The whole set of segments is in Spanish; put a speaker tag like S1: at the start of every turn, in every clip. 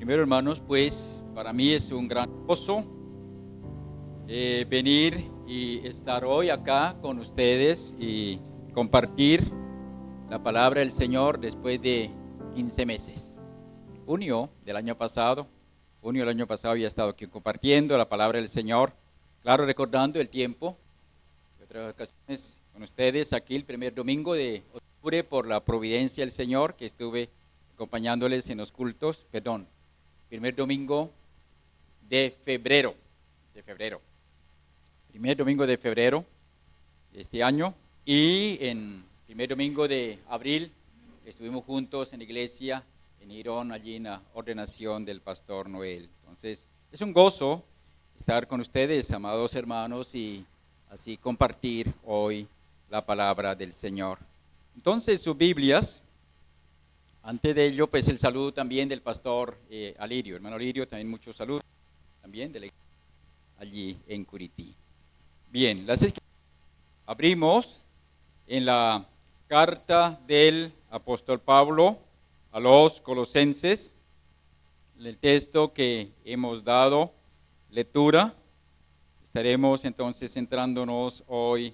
S1: Primero, hermanos, pues para mí es un gran gozo venir y estar hoy acá con ustedes y compartir la palabra del Señor después de 15 meses. Junio del año pasado había estado aquí compartiendo la palabra del Señor, claro, recordando el tiempo de otras ocasiones con ustedes aquí el primer domingo de octubre por la providencia del Señor que estuve acompañándoles en los cultos, primer domingo de febrero, primer domingo de febrero de este año, y en primer domingo de abril estuvimos juntos en la iglesia en Irón, allí en la ordenación del pastor Noel. Entonces, es un gozo estar con ustedes, amados hermanos, y así compartir hoy la palabra del Señor. Entonces, sus Biblias. Antes de ello, pues el saludo también del pastor Alirio, hermano Alirio, también muchos saludos también de la iglesia allí en Curití. Bien, abrimos en la carta del apóstol Pablo a los Colosenses, el texto que hemos dado lectura. Estaremos entonces centrándonos hoy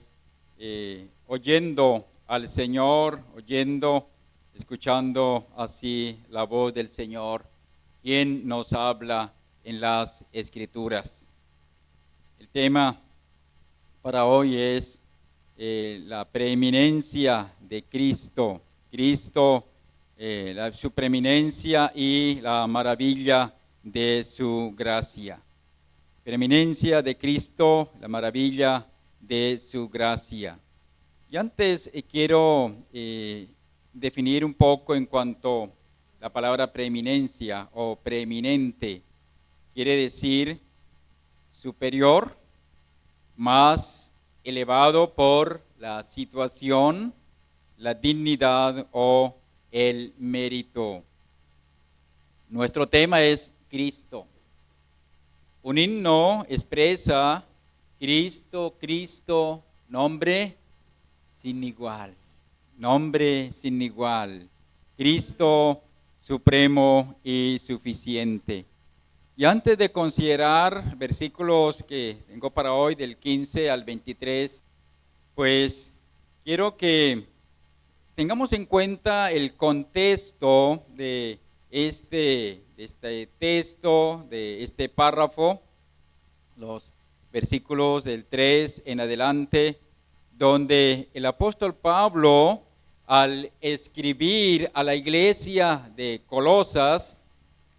S1: oyendo al Señor, escuchando así la voz del Señor, quien nos habla en las Escrituras. El tema para hoy es la preeminencia de Cristo, su preeminencia y la maravilla de su gracia. Preeminencia de Cristo, la maravilla de su gracia. Y antes quiero definir un poco en cuanto a la palabra preeminencia o preeminente. Quiere decir superior, más elevado por la situación, la dignidad o el mérito. Nuestro tema es Cristo. Un himno expresa Cristo, Cristo, nombre sin igual. Nombre sin igual, Cristo supremo y suficiente. Y antes de considerar versículos que tengo para hoy, del 15 al 23, pues quiero que tengamos en cuenta el contexto de este texto, de este párrafo, los versículos del 3 en adelante, donde el apóstol Pablo, al escribir a la iglesia de Colosas,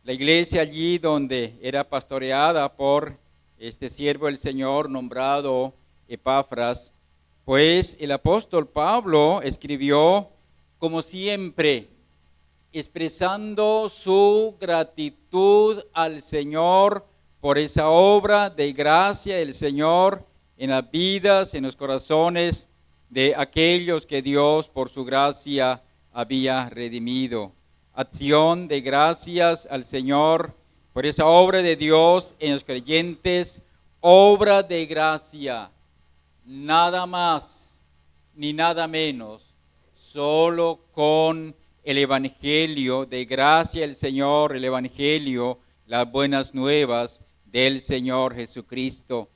S1: la iglesia allí donde era pastoreada por este siervo del Señor nombrado Epafras, pues el apóstol Pablo escribió como siempre, expresando su gratitud al Señor por esa obra de gracia del Señor en las vidas, en los corazones de aquellos que Dios por su gracia había redimido. Acción de gracias al Señor por esa obra de Dios en los creyentes, obra de gracia, nada más ni nada menos, solo con el Evangelio de gracia del Señor, el Evangelio, las buenas nuevas del Señor Jesucristo.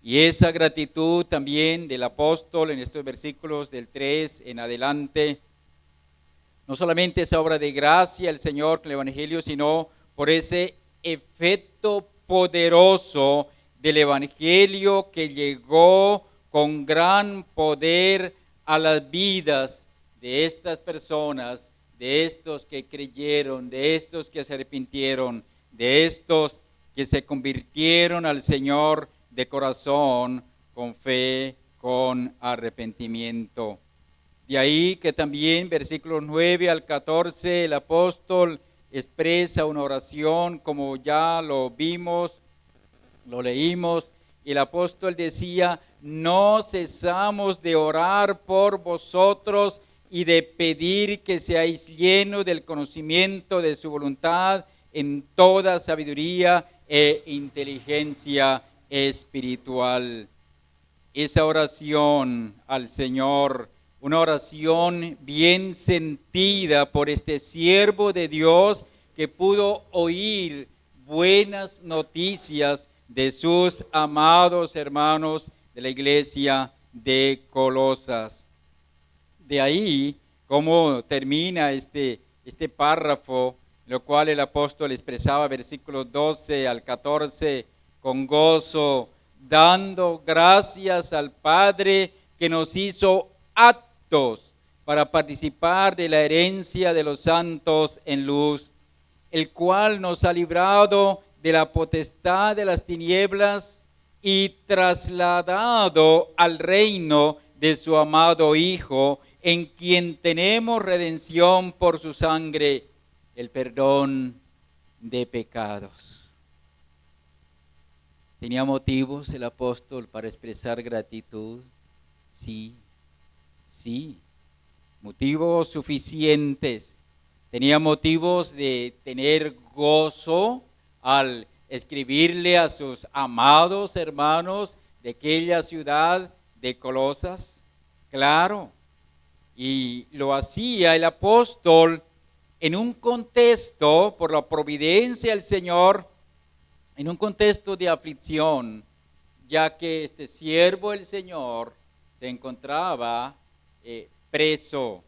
S1: Y esa gratitud también del apóstol en estos versículos del 3 en adelante, no solamente esa obra de gracia del Señor con el Evangelio, sino por ese efecto poderoso del Evangelio que llegó con gran poder a las vidas de estas personas, de estos que creyeron, de estos que se arrepintieron, de estos que se convirtieron al Señor de corazón, con fe, con arrepentimiento. De ahí que también versículos 9 al 14 el apóstol expresa una oración como ya lo vimos, lo leímos, y el apóstol decía: no cesamos de orar por vosotros y de pedir que seáis llenos del conocimiento de su voluntad en toda sabiduría e inteligencia espiritual. Esa oración al Señor, una oración bien sentida por este siervo de Dios que pudo oír buenas noticias de sus amados hermanos de la iglesia de Colosas. De ahí, cómo termina este párrafo, lo cual el apóstol expresaba, versículos 12 al 14, con gozo, dando gracias al Padre que nos hizo aptos para participar de la herencia de los santos en luz, el cual nos ha librado de la potestad de las tinieblas y trasladado al reino de su amado Hijo, en quien tenemos redención por su sangre, el perdón de pecados. ¿Tenía motivos el apóstol para expresar gratitud? Sí, motivos suficientes. Tenía motivos de tener gozo al escribirle a sus amados hermanos de aquella ciudad de Colosas. Claro, y lo hacía el apóstol en un contexto, por la providencia del Señor, en un contexto de aflicción, ya que este siervo del Señor se encontraba preso.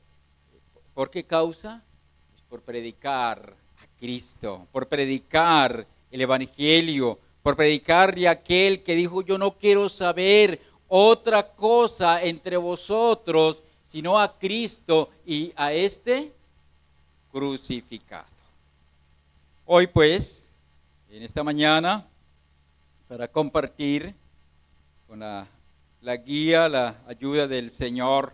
S1: ¿Por qué causa? Pues por predicar a Cristo, por predicar el Evangelio, por predicar de aquel que dijo: yo no quiero saber otra cosa entre vosotros, sino a Cristo y a este crucificado. Hoy pues, en esta mañana, para compartir con la guía, la ayuda del Señor,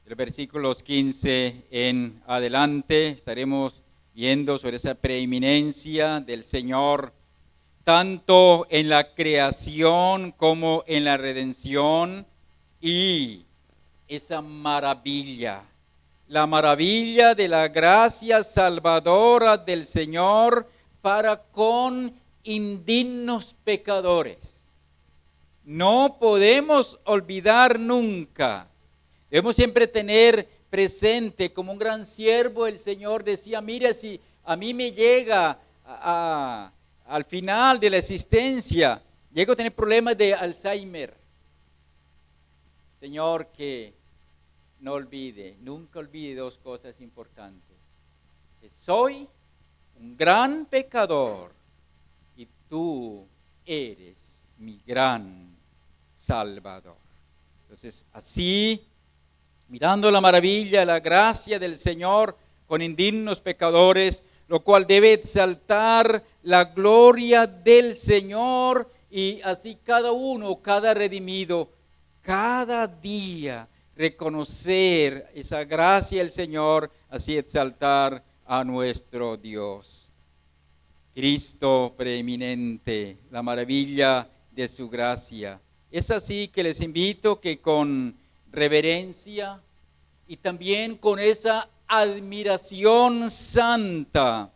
S1: de los versículos 15 en adelante, estaremos viendo sobre esa preeminencia del Señor, tanto en la creación como en la redención, y esa maravilla, la maravilla de la gracia salvadora del Señor para con indignos pecadores. No podemos olvidar nunca, debemos siempre tener presente, como un gran siervo el Señor decía: mira, si a mí me llega al final de la existencia, llego a tener problemas de Alzheimer, Señor, que no olvide, nunca olvide dos cosas importantes: que soy un gran pecador y tú eres mi gran Salvador. Entonces, así, mirando la maravilla, la gracia del Señor con indignos pecadores, lo cual debe exaltar la gloria del Señor, y así cada uno, cada redimido, cada día reconocer esa gracia del Señor, así exaltar a nuestro Dios. Cristo preeminente, la maravilla de su gracia. Es así que les invito que con reverencia y también con esa admiración santa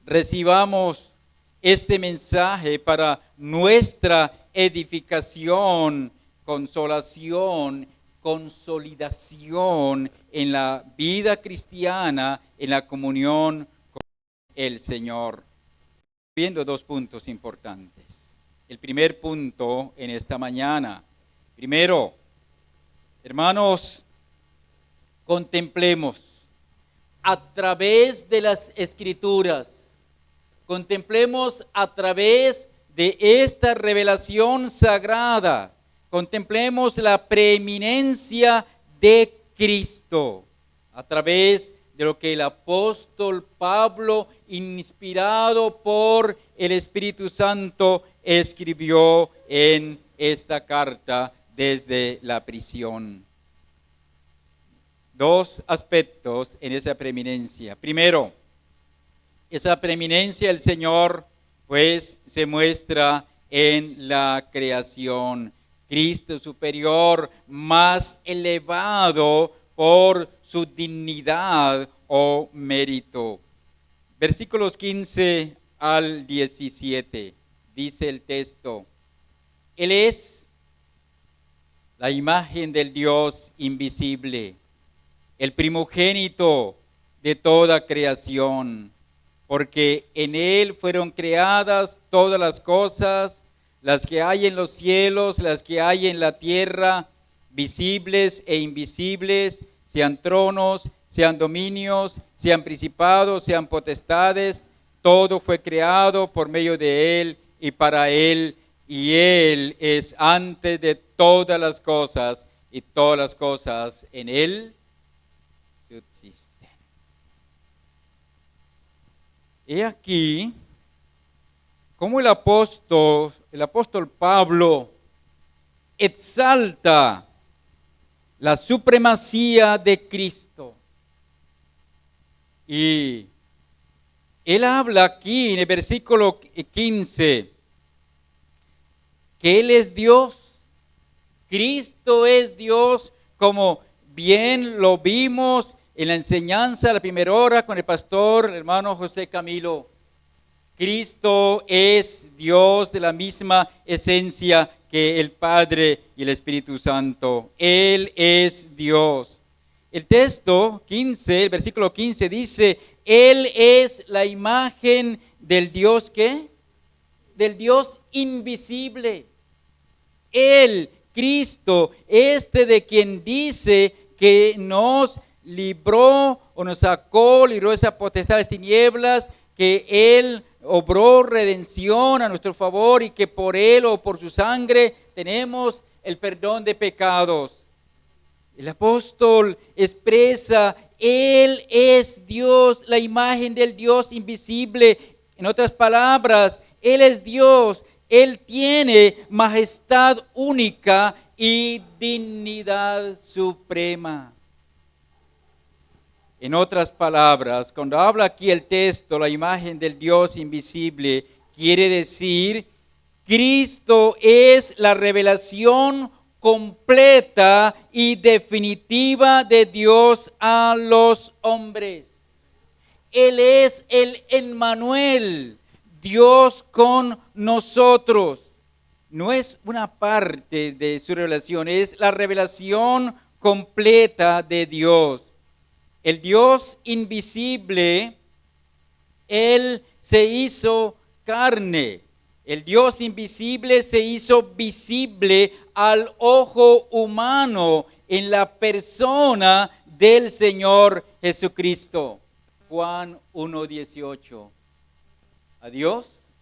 S1: recibamos este mensaje para nuestra edificación, consolación, consolidación en la vida cristiana, en la comunión con el Señor. Viendo dos puntos importantes. El primer punto en esta mañana. Primero, hermanos, contemplemos a través de las Escrituras, contemplemos a través de esta revelación sagrada, contemplemos la preeminencia de Cristo a través de lo que el apóstol Pablo, inspirado por el Espíritu Santo, escribió en esta carta desde la prisión. Dos aspectos en esa preeminencia. Primero, esa preeminencia del Señor pues se muestra en la creación. Cristo superior, más elevado por su dignidad o mérito. Versículos 15 al 17, dice el texto: Él es la imagen del Dios invisible, el primogénito de toda creación, porque en Él fueron creadas todas las cosas, las que hay en los cielos, las que hay en la tierra, visibles e invisibles, sean tronos, sean dominios, sean principados, sean potestades, todo fue creado por medio de Él y para Él, y Él es antes de todas las cosas, y todas las cosas en Él subsisten. He aquí cómo el apóstol Pablo exalta la supremacía de Cristo. Y él habla aquí en el versículo 15 que Él es Dios, Cristo es Dios, como bien lo vimos en la enseñanza de la primera hora con el pastor, el hermano José Camilo. Cristo es Dios de la misma esencia que el Padre y el Espíritu Santo. Él es Dios. El texto 15, el versículo 15 dice, Él es la imagen del Dios, ¿qué? Del Dios invisible. Él, Cristo, de quien dice que nos libró o nos sacó, libró esa potestad de las tinieblas, que Él obró redención a nuestro favor y que por Él o por su sangre tenemos el perdón de pecados. El apóstol expresa, Él es Dios, la imagen del Dios invisible. En otras palabras, Él es Dios, Él tiene majestad única y dignidad suprema. En otras palabras, cuando habla aquí el texto, la imagen del Dios invisible, quiere decir, Cristo es la revelación completa y definitiva de Dios a los hombres. Él es el Emmanuel, Dios con nosotros. No es una parte de su revelación, es la revelación completa de Dios. El Dios invisible, Él se hizo carne. El Dios invisible se hizo visible al ojo humano en la persona del Señor Jesucristo. Juan 1:18. A Dios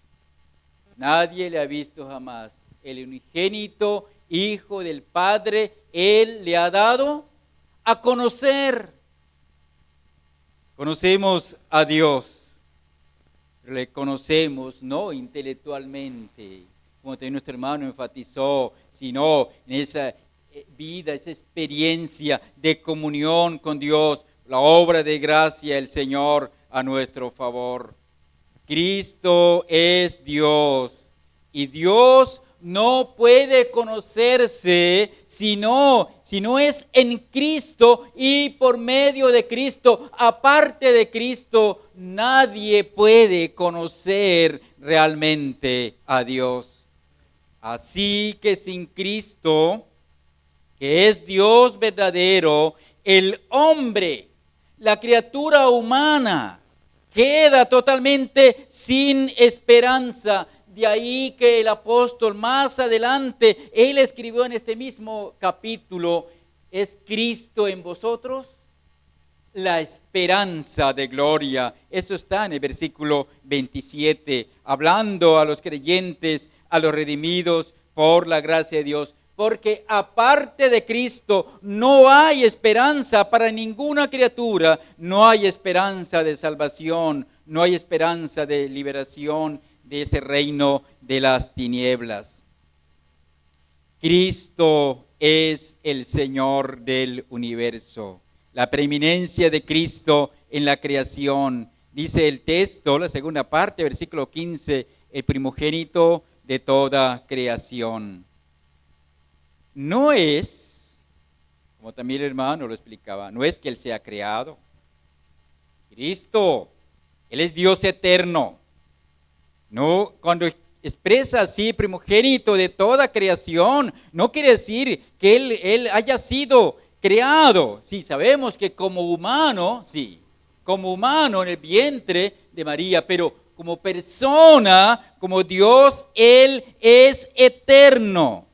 S1: nadie le ha visto jamás. El unigénito Hijo del Padre, Él le ha dado a conocer. Conocemos a Dios, le conocemos no intelectualmente, como también nuestro hermano enfatizó, sino en esa vida, esa experiencia de comunión con Dios, la obra de gracia del Señor a nuestro favor. Cristo es Dios y Dios no puede conocerse si no es en Cristo y por medio de Cristo. Aparte de Cristo, nadie puede conocer realmente a Dios. Así que sin Cristo, que es Dios verdadero, el hombre, la criatura humana, queda totalmente sin esperanza. De ahí que el apóstol más adelante, él escribió en este mismo capítulo, ¿es Cristo en vosotros? La esperanza de gloria. Eso está en el versículo 27, hablando a los creyentes, a los redimidos por la gracia de Dios. Porque aparte de Cristo no hay esperanza para ninguna criatura, no hay esperanza de salvación, no hay esperanza de liberación de ese reino de las tinieblas. Cristo es el Señor del universo. La preeminencia de Cristo en la creación. Dice el texto, la segunda parte, versículo 15, el primogénito de toda creación. No es, como también el hermano lo explicaba, no es que Él sea creado. Cristo, Él es Dios eterno. No, cuando expresa así primogénito de toda creación, no quiere decir que Él haya sido creado. Sí, sabemos que como humano, sí, como humano en el vientre de María, pero como persona, como Dios, Él es eterno.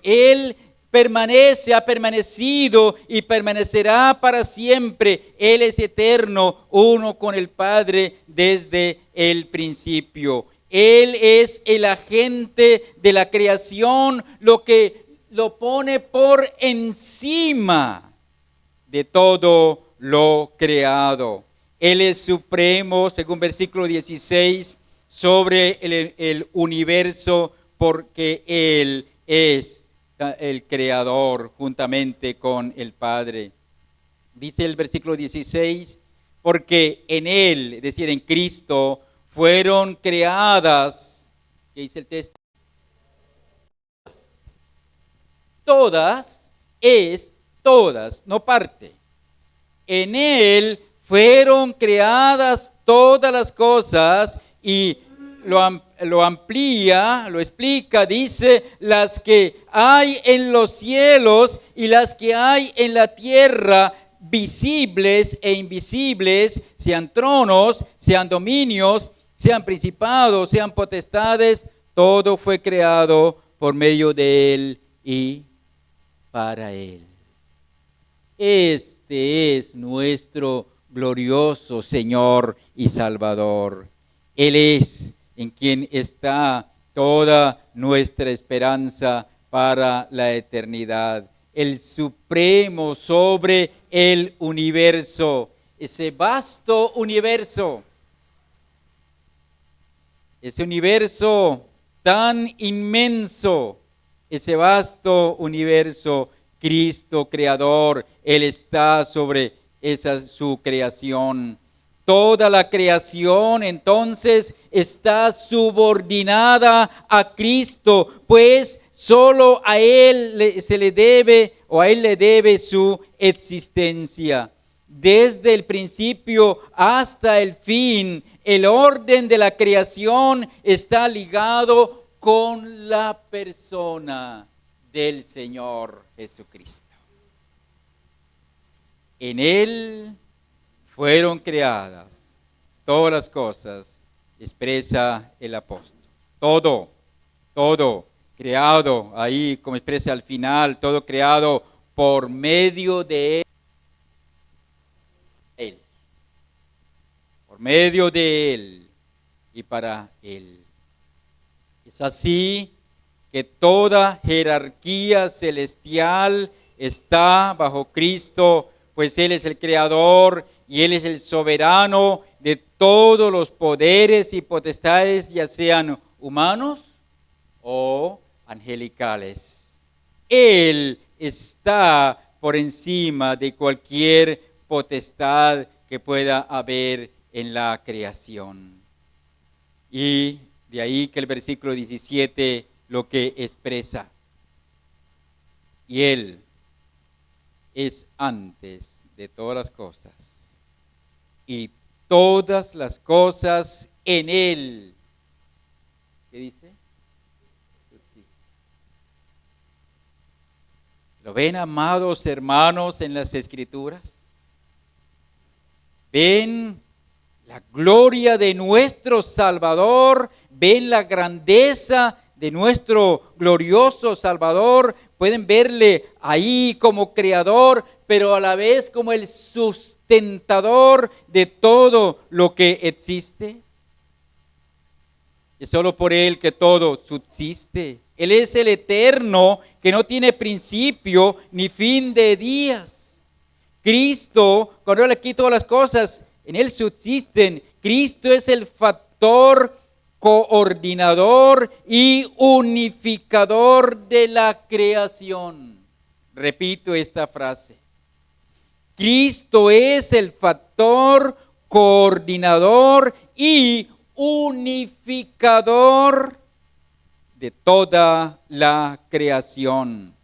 S1: Él permanece, ha permanecido y permanecerá para siempre. Él es eterno, uno con el Padre desde el principio. Él es el agente de la creación, lo que lo pone por encima de todo lo creado. Él es supremo, según versículo 16, sobre el universo, porque Él es el creador juntamente con el Padre. Dice el versículo 16, porque en Él, es decir, en Cristo, fueron creadas, ¿qué dice el texto? Todas, es todas, no parte. En Él fueron creadas todas las cosas, y lo amplía, lo explica, dice, las que hay en los cielos y las que hay en la tierra, visibles e invisibles, sean tronos, sean dominios, sean principados, sean potestades, todo fue creado por medio de Él y para Él. Este es nuestro glorioso Señor y Salvador. Él es en quien está toda nuestra esperanza para la eternidad. El supremo sobre el universo, ese vasto universo, ese universo tan inmenso, ese vasto universo, Cristo creador, Él está sobre esa su creación. Toda la creación entonces está subordinada a Cristo, pues solo a Él se le debe, o a Él le debe su existencia. Desde el principio hasta el fin, el orden de la creación está ligado con la persona del Señor Jesucristo. En Él fueron creadas todas las cosas, expresa el apóstol. Todo creado, ahí como expresa al final, todo creado por medio de Él. Por medio de Él y para Él. Es así que toda jerarquía celestial está bajo Cristo, pues Él es el creador y Él es el soberano de todos los poderes y potestades, ya sean humanos o angelicales. Él está por encima de cualquier potestad que pueda haber en la creación. Y de ahí que el versículo 17 lo que expresa. Y Él es antes de todas las cosas, y todas las cosas en Él, ¿qué dice? Subsisten. ¿Lo ven, amados hermanos, en las Escrituras? ¿Ven la gloria de nuestro Salvador? ¿Ven la grandeza de nuestro glorioso Salvador? Pueden verle ahí como creador, pero a la vez como el sustentador de todo lo que existe. Es solo por Él que todo subsiste. Él es el eterno que no tiene principio ni fin de días. Cristo, cuando Él aquí todas las cosas, en Él subsisten. Cristo es el factor coordinador y unificador de la creación. Repito esta frase. Cristo es el factor coordinador y unificador de toda la creación.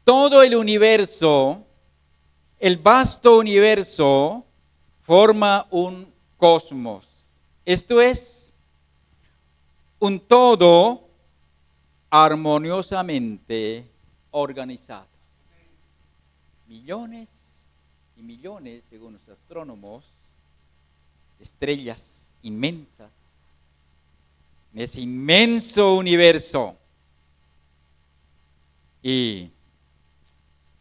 S1: Todo el universo, el vasto universo, forma un cosmos. Esto es un todo armoniosamente organizado. Millones y millones, según los astrónomos, de estrellas inmensas en ese inmenso universo y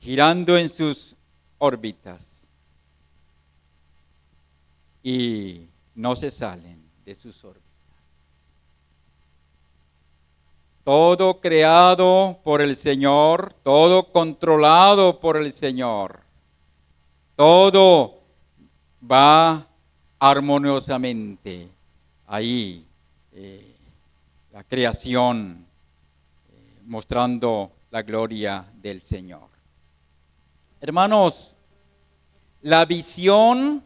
S1: girando en sus órbitas y no se salen de sus órbitas. Todo creado por el Señor, todo controlado por el Señor, todo va armoniosamente ahí, la creación, mostrando la gloria del Señor. Hermanos, la visión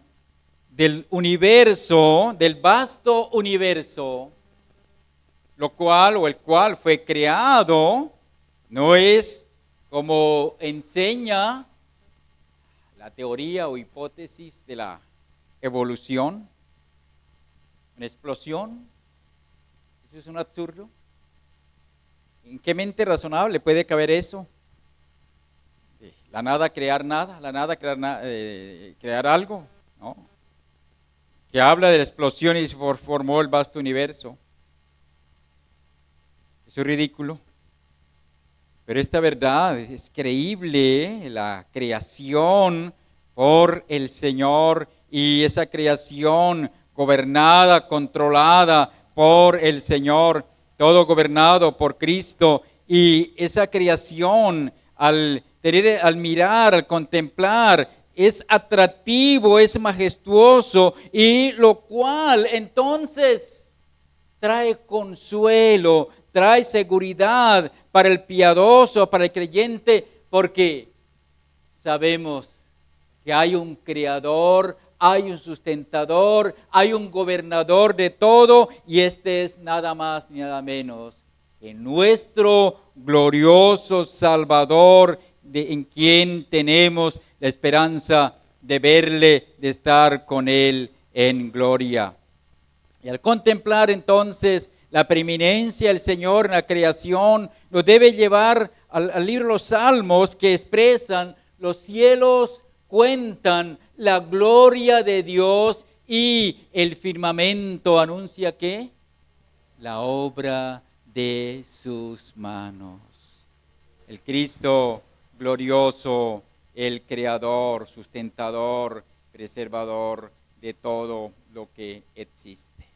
S1: del universo, del vasto universo, el cual fue creado, no es como enseña la teoría o hipótesis de la evolución, una explosión. Eso es un absurdo. ¿En qué mente razonable puede caber eso? La nada crear nada, la nada crear algo, ¿no? Que habla de la explosión y se formó el vasto universo. Eso es ridículo. Pero esta verdad es creíble, la creación por el Señor y esa creación gobernada, controlada por el Señor, todo gobernado por Cristo, y esa creación al mirar, al contemplar, es atractivo, es majestuoso, y lo cual entonces trae consuelo, trae seguridad para el piadoso, para el creyente, porque sabemos que hay un creador, hay un sustentador, hay un gobernador de todo, y este es nada más ni nada menos que nuestro glorioso Salvador, en quien tenemos la esperanza de verle, de estar con él en gloria. Y al contemplar entonces la preeminencia del Señor en la creación, nos debe llevar al libro de los Salmos, que expresan: los cielos cuentan la gloria de Dios y el firmamento anuncia ¿qué? La obra de sus manos. El Cristo glorioso, el creador, sustentador, preservador de todo lo que existe.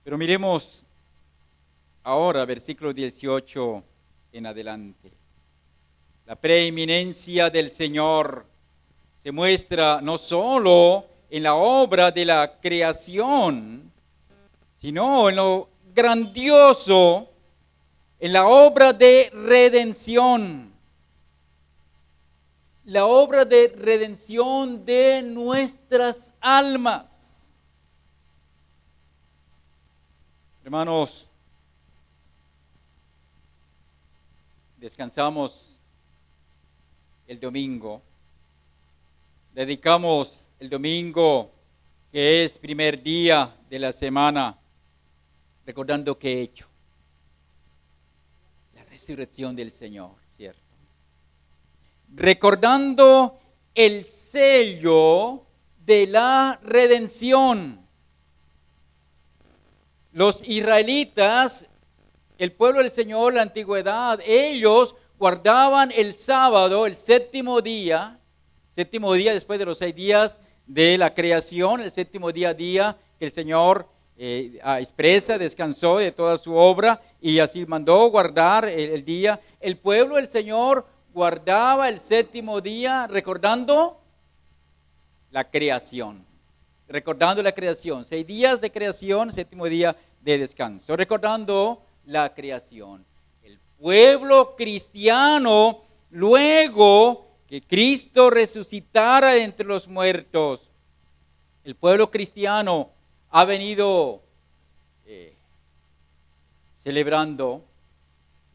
S1: Pero miremos ahora versículo 18 en adelante. La preeminencia del Señor se muestra no solo en la obra de la creación, sino en lo grandioso, en la obra de redención. La obra de redención de nuestras almas. Hermanos, descansamos el domingo, dedicamos el domingo, que es primer día de la semana, recordando que he hecho la resurrección del Señor, ¿cierto? Recordando el sello de la redención. Los israelitas, el pueblo del Señor, la antigüedad, ellos guardaban el sábado, el séptimo día después de los 6 días de la creación, el séptimo día que el Señor expresa, descansó de toda su obra y así mandó guardar el día. El pueblo del Señor guardaba el séptimo día recordando la creación. Recordando la creación, 6 días de creación, séptimo día de descanso, recordando la creación. El pueblo cristiano, luego que Cristo resucitara entre los muertos, el pueblo cristiano ha venido celebrando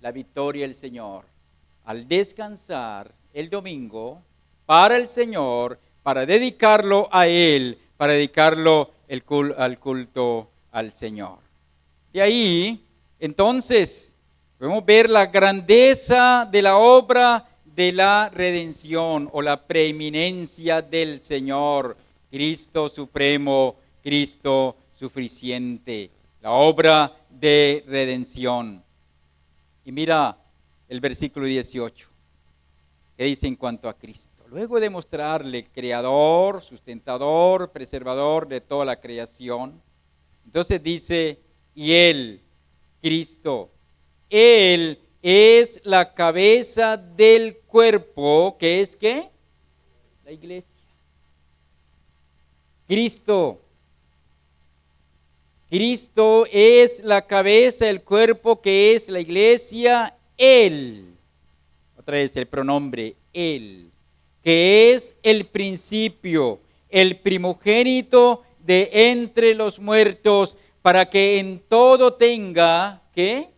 S1: la victoria del Señor al descansar el domingo para el Señor, para dedicarlo a Él, para dedicarlo al culto al Señor. De ahí, entonces, podemos ver la grandeza de la obra de la redención o la preeminencia del Señor. Cristo supremo, Cristo suficiente, la obra de redención. Y mira el versículo 18, que dice en cuanto a Cristo. Luego de mostrarle creador, sustentador, preservador de toda la creación, entonces dice, y Él, Cristo, Él es la cabeza del cuerpo, que es ¿qué? La iglesia. Cristo es la cabeza del cuerpo, que es la iglesia. Él, otra vez el pronombre Él, que es el principio, el primogénito de entre los muertos, para que en todo tenga, ¿qué?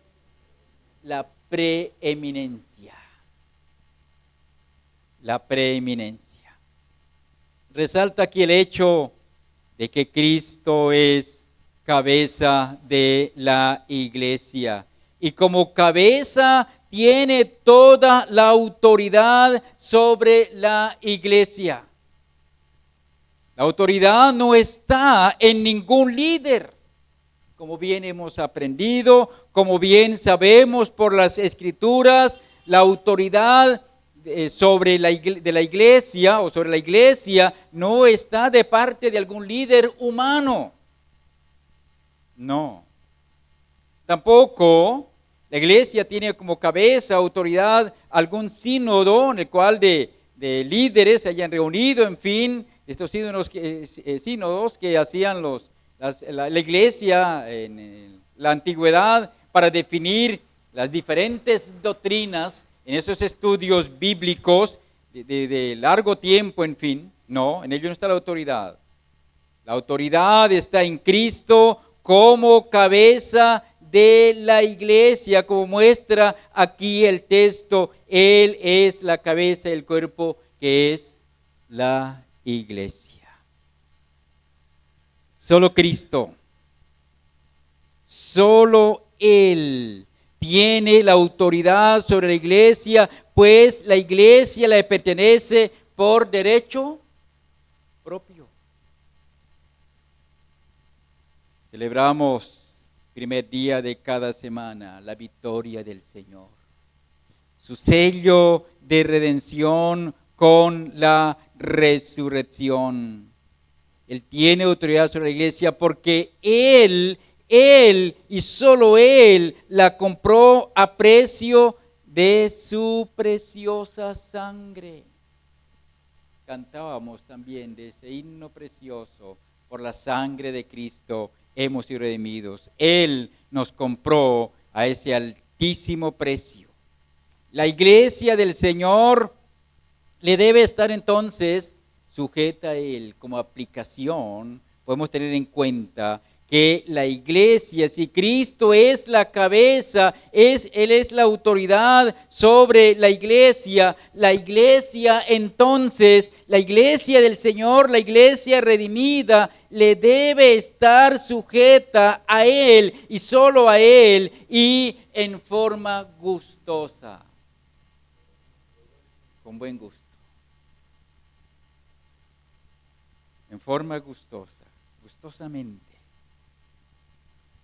S1: La preeminencia. La preeminencia. Resalta aquí el hecho de que Cristo es cabeza de la iglesia. Y como cabeza tiene toda la autoridad sobre la iglesia. La autoridad no está en ningún líder. Como bien hemos aprendido, como bien sabemos por las Escrituras, la autoridad de la iglesia o sobre la iglesia no está de parte de algún líder humano. No. Tampoco la iglesia tiene como cabeza, autoridad, algún sínodo en el cual de líderes se hayan reunido, en fin, estos sínodos que hacían la iglesia en la antigüedad para definir las diferentes doctrinas en esos estudios bíblicos de largo tiempo, en fin. No, en ello no está la autoridad. La autoridad está en Cristo como cabeza de la iglesia, como muestra aquí el texto. Él es la cabeza del cuerpo, que es la iglesia. Solo Cristo, solo Él tiene la autoridad sobre la iglesia, pues la iglesia le pertenece por derecho propio. Celebramos primer día de cada semana la victoria del Señor, su sello de redención con la resurrección. Él tiene autoridad sobre la iglesia porque Él y solo Él la compró a precio de su preciosa sangre. Cantábamos también de ese himno precioso, por la sangre de Cristo hemos sido redimidos. Él nos compró a ese altísimo precio. La iglesia del Señor le debe estar entonces sujeta a Él. Como aplicación, podemos tener en cuenta que la iglesia, si Cristo es la cabeza, Él es la autoridad sobre la iglesia entonces, la iglesia del Señor, la iglesia redimida, le debe estar sujeta a Él y solo a Él y en forma gustosa, con buen gusto, en forma gustosa, gustosamente.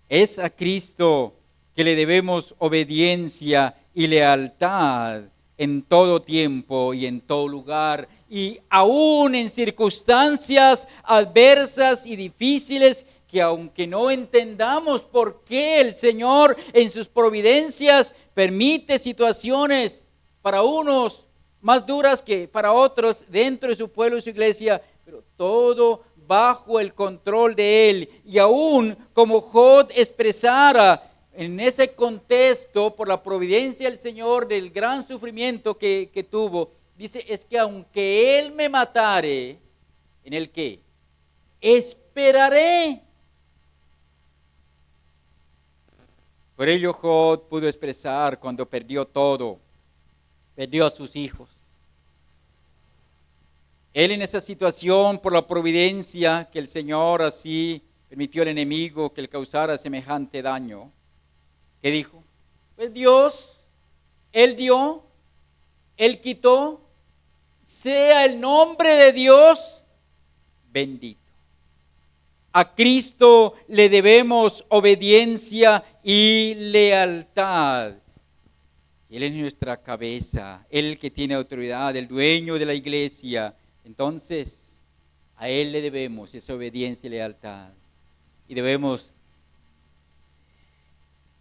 S1: Es a Cristo que le debemos obediencia y lealtad en todo tiempo y en todo lugar, y aún en circunstancias adversas y difíciles, que aunque no entendamos por qué el Señor en sus providencias permite situaciones para unos más duras que para otros dentro de su pueblo y su iglesia, pero todo bajo el control de Él. Y aún como Job expresara en ese contexto, por la providencia del Señor, del gran sufrimiento que tuvo, dice, es que aunque Él me matare, ¿en el qué? Esperaré. Por ello Job pudo expresar cuando perdió todo, perdió a sus hijos. Él en esa situación, por la providencia que el Señor así permitió al enemigo que le causara semejante daño, ¿qué dijo? Pues Dios, Él dio, Él quitó, sea el nombre de Dios bendito. A Cristo le debemos obediencia y lealtad. Él es nuestra cabeza, Él que tiene autoridad, el dueño de la iglesia. Entonces, a Él le debemos esa obediencia y lealtad. Y debemos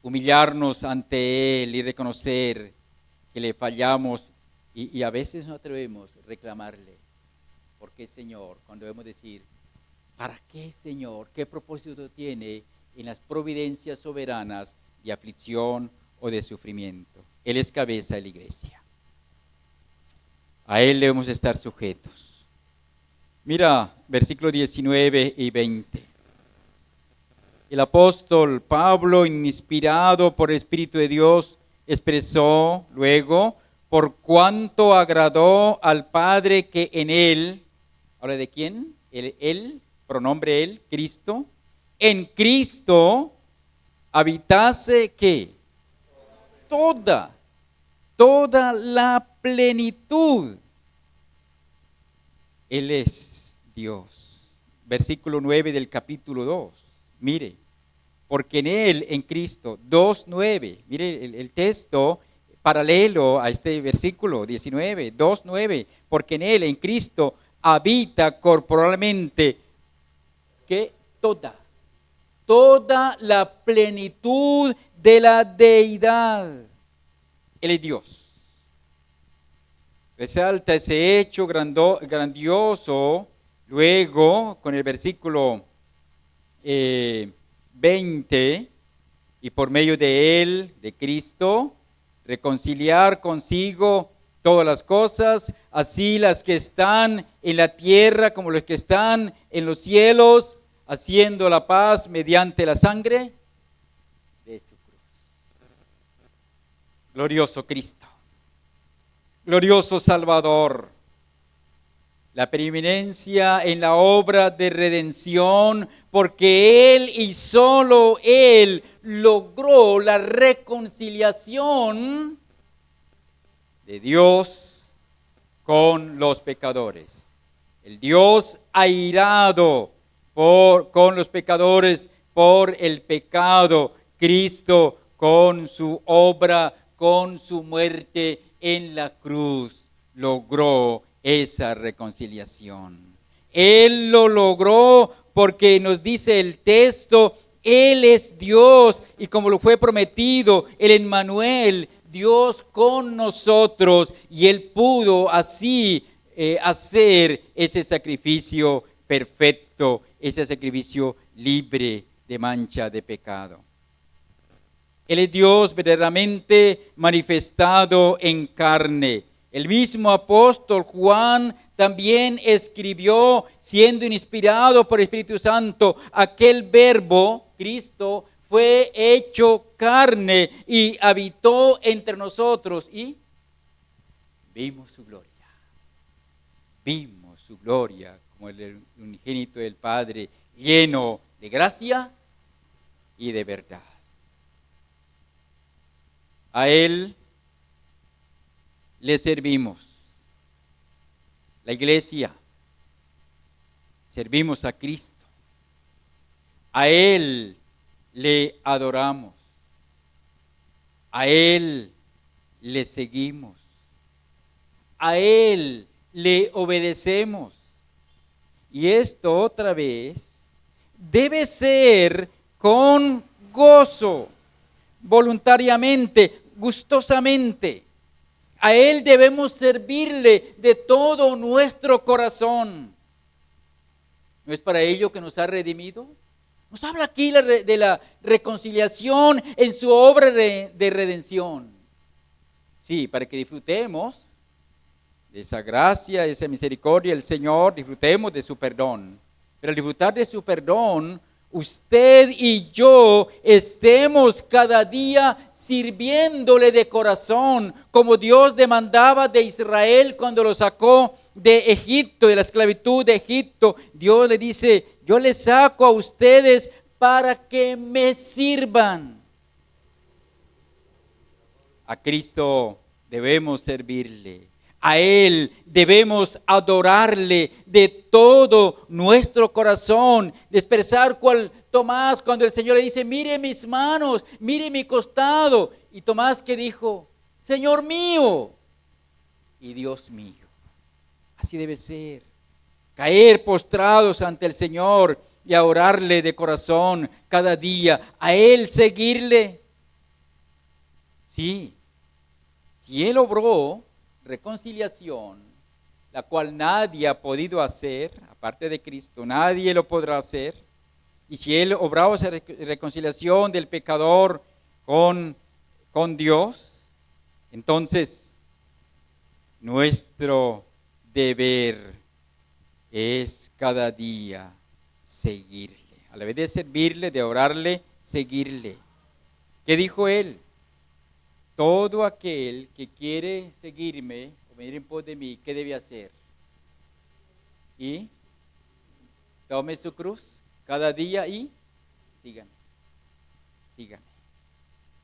S1: humillarnos ante Él y reconocer que le fallamos y a veces no atrevemos a reclamarle. ¿Por qué, Señor? Cuando debemos decir, ¿para qué, Señor? ¿Qué propósito tiene en las providencias soberanas de aflicción o de sufrimiento? Él es cabeza de la iglesia. A Él debemos estar sujetos. Mira, versículos 19 y 20. El apóstol Pablo, inspirado por el Espíritu de Dios, expresó luego, por cuanto agradó al Padre que en Él, ¿habla de quién? Él, pronombre Él, Cristo, en Cristo habitase, ¿qué? Toda la plenitud. Él es Dios. Versículo 9 del capítulo 2. Mire, porque en Él, en Cristo, 2:9. Mire el texto paralelo a este versículo 19, 2:9. Porque en Él, en Cristo, habita corporalmente, que toda la plenitud de la deidad. Él es Dios. Resalta ese hecho grandioso luego con el versículo 20, y por medio de Él, de Cristo, reconciliar consigo todas las cosas, así las que están en la tierra como las que están en los cielos, haciendo la paz mediante la sangre de su cruz. Glorioso Cristo, glorioso Salvador, la preeminencia en la obra de redención, porque Él y solo Él logró la reconciliación de Dios con los pecadores. El Dios airado con los pecadores por el pecado, Cristo con su obra, con su muerte en la cruz, logró esa reconciliación. Él lo logró porque nos dice el texto, Él es Dios y como lo fue prometido, el Emmanuel, Dios con nosotros, y Él pudo así hacer ese sacrificio perfecto, ese sacrificio libre de mancha de pecado. Él es Dios verdaderamente manifestado en carne. El mismo apóstol Juan también escribió, siendo inspirado por el Espíritu Santo, aquel verbo, Cristo, fue hecho carne y habitó entre nosotros y vimos su gloria. Vimos su gloria como el unigénito del Padre, lleno de gracia y de verdad. A Él le servimos. La iglesia, servimos a Cristo. A Él le adoramos. A Él le seguimos. A Él le obedecemos. Y esto otra vez debe ser con gozo, voluntariamente, gustosamente. A Él debemos servirle de todo nuestro corazón. ¿No es para ello que nos ha redimido? Nos habla aquí de la reconciliación en su obra de redención. Sí, para que disfrutemos de esa gracia, de esa misericordia del Señor, disfrutemos de su perdón. Pero al disfrutar de su perdón, usted y yo estemos cada día sirviéndole de corazón, como Dios demandaba de Israel cuando lo sacó de Egipto, de la esclavitud de Egipto. Dios le dice, yo les saco a ustedes para que me sirvan. A Cristo debemos servirle. A Él debemos adorarle de todo nuestro corazón, de expresar cual Tomás cuando el Señor le dice, mire mis manos, mire mi costado. Y Tomás que dijo, Señor mío y Dios mío. Así debe ser. Caer postrados ante el Señor y adorarle de corazón cada día. A Él seguirle. Sí, si Él obró reconciliación, la cual nadie ha podido hacer, aparte de Cristo, nadie lo podrá hacer. Y si Él obró esa reconciliación del pecador con Dios, entonces nuestro deber es cada día seguirle. A la vez de servirle, de orarle, seguirle. ¿Qué dijo Él? Todo aquel que quiere seguirme o venir en pos de mí, ¿qué debe hacer? Y tome su cruz cada día y sígame,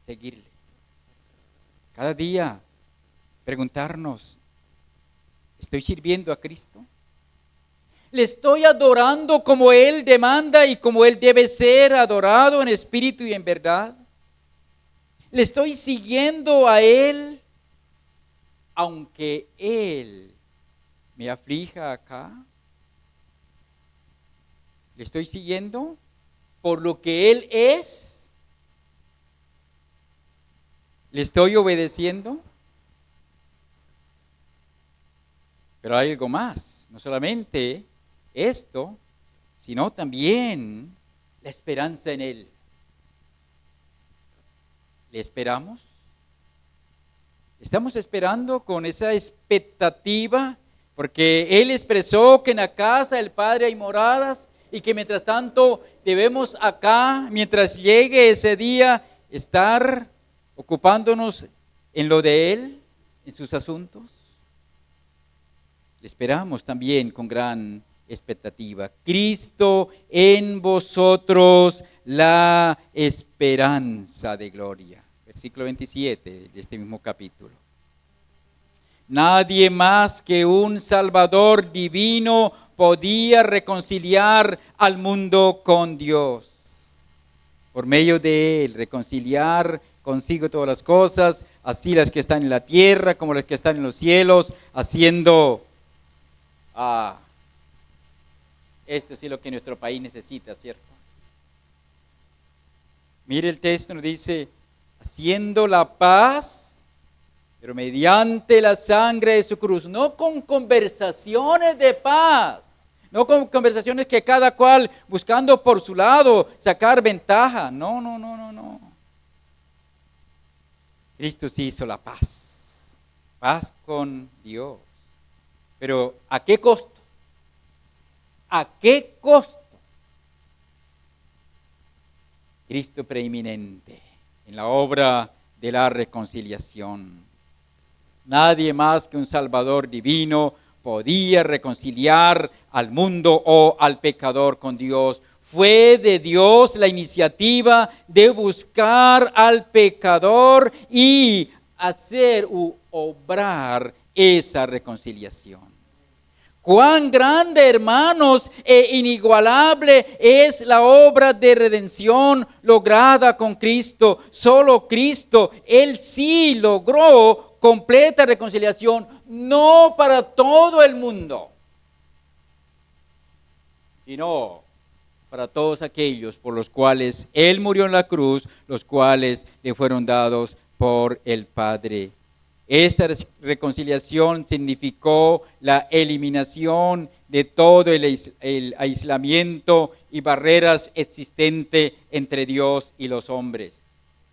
S1: seguirle. Cada día preguntarnos, ¿estoy sirviendo a Cristo? ¿Le estoy adorando como Él demanda y como Él debe ser adorado en espíritu y en verdad? ¿Le estoy siguiendo a Él, aunque Él me aflija acá? ¿Le estoy siguiendo por lo que Él es? ¿Le estoy obedeciendo? Pero hay algo más, no solamente esto, sino también la esperanza en Él. ¿Le esperamos? ¿Estamos esperando con esa expectativa? Porque Él expresó que en la casa del Padre hay moradas y que mientras tanto debemos acá, mientras llegue ese día, estar ocupándonos en lo de Él, en sus asuntos. Le esperamos también con gran expectativa. Cristo en vosotros, la esperanza de gloria. Versículo 27 de este mismo capítulo. Nadie más que un Salvador divino podía reconciliar al mundo con Dios. Por medio de Él, reconciliar consigo todas las cosas, así las que están en la tierra como las que están en los cielos, haciendo esto sí es lo que nuestro país necesita, ¿cierto? Mire el texto, nos dice, haciendo la paz, pero mediante la sangre de su cruz, no con conversaciones de paz, no con conversaciones que cada cual buscando por su lado sacar ventaja, no. Cristo sí hizo la paz con Dios, pero ¿a qué costo? ¿A qué costo? Cristo preeminente en la obra de la reconciliación. Nadie más que un Salvador divino podía reconciliar al mundo o al pecador con Dios. Fue de Dios la iniciativa de buscar al pecador y hacer u obrar esa reconciliación. Cuán grande, hermanos, e inigualable es la obra de redención lograda con Cristo. Solo Cristo, Él sí logró completa reconciliación, no para todo el mundo, sino para todos aquellos por los cuales Él murió en la cruz, los cuales le fueron dados por el Padre. Esta reconciliación significó la eliminación de todo el aislamiento y barreras existentes entre Dios y los hombres.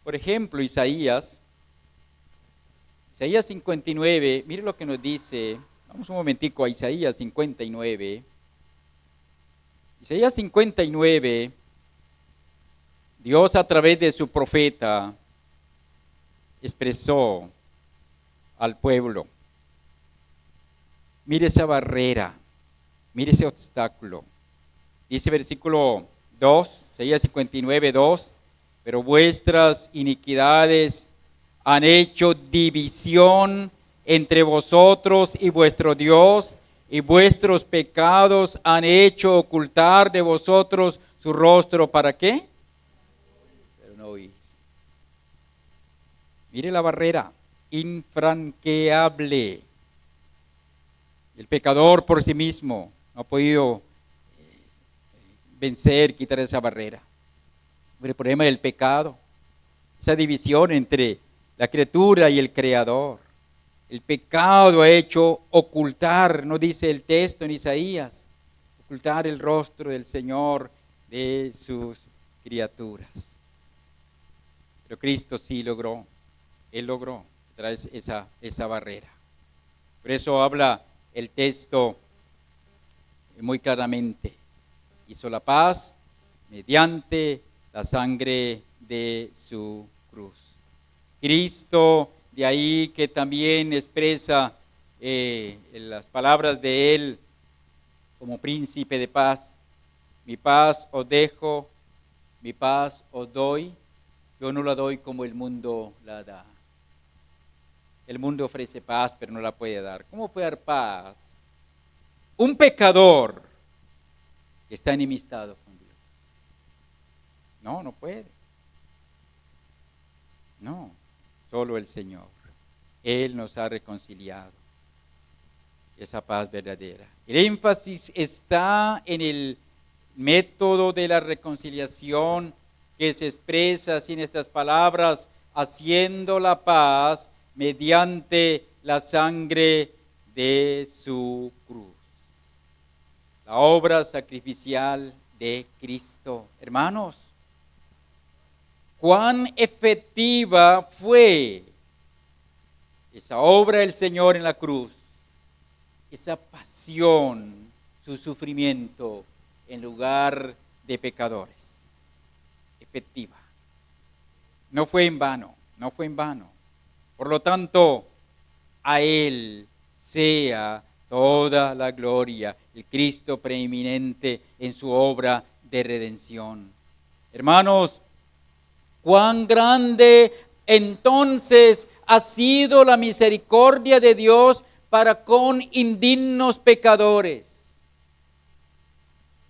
S1: Por ejemplo, Isaías 59, mire lo que nos dice. Vamos un momentico a Isaías 59. Isaías 59, Dios a través de su profeta expresó al pueblo. Mire esa barrera, mire ese obstáculo. Dice versículo 2, Isaías 59, 2, pero vuestras iniquidades han hecho división entre vosotros y vuestro Dios, y vuestros pecados han hecho ocultar de vosotros su rostro. ¿Para qué? Pero no oí. Mire la barrera, infranqueable. El pecador por sí mismo no ha podido vencer, quitar esa barrera. El problema del pecado, esa división entre la criatura y el Creador. El pecado ha hecho ocultar, no dice el texto en Isaías, ocultar el rostro del Señor de sus criaturas. Pero Cristo sí logró, Él logró traer esa barrera. Por eso habla el texto muy claramente. Hizo la paz mediante la sangre de su cruz. Cristo, de ahí que también expresa las palabras de Él como príncipe de paz. Mi paz os dejo, mi paz os doy, yo no la doy como el mundo la da. El mundo ofrece paz, pero no la puede dar. ¿Cómo puede dar paz un pecador que está enemistado con Dios? No, no puede. No, solo el Señor. Él nos ha reconciliado. Esa paz verdadera. El énfasis está en el método de la reconciliación que se expresa así en estas palabras, haciendo la paz mediante la sangre de su cruz. La obra sacrificial de Cristo. Hermanos, cuán efectiva fue esa obra del Señor en la cruz, esa pasión, su sufrimiento en lugar de pecadores. Efectiva. No fue en vano, no fue en vano. Por lo tanto, a Él sea toda la gloria, el Cristo preeminente en su obra de redención. Hermanos, cuán grande entonces ha sido la misericordia de Dios para con indignos pecadores.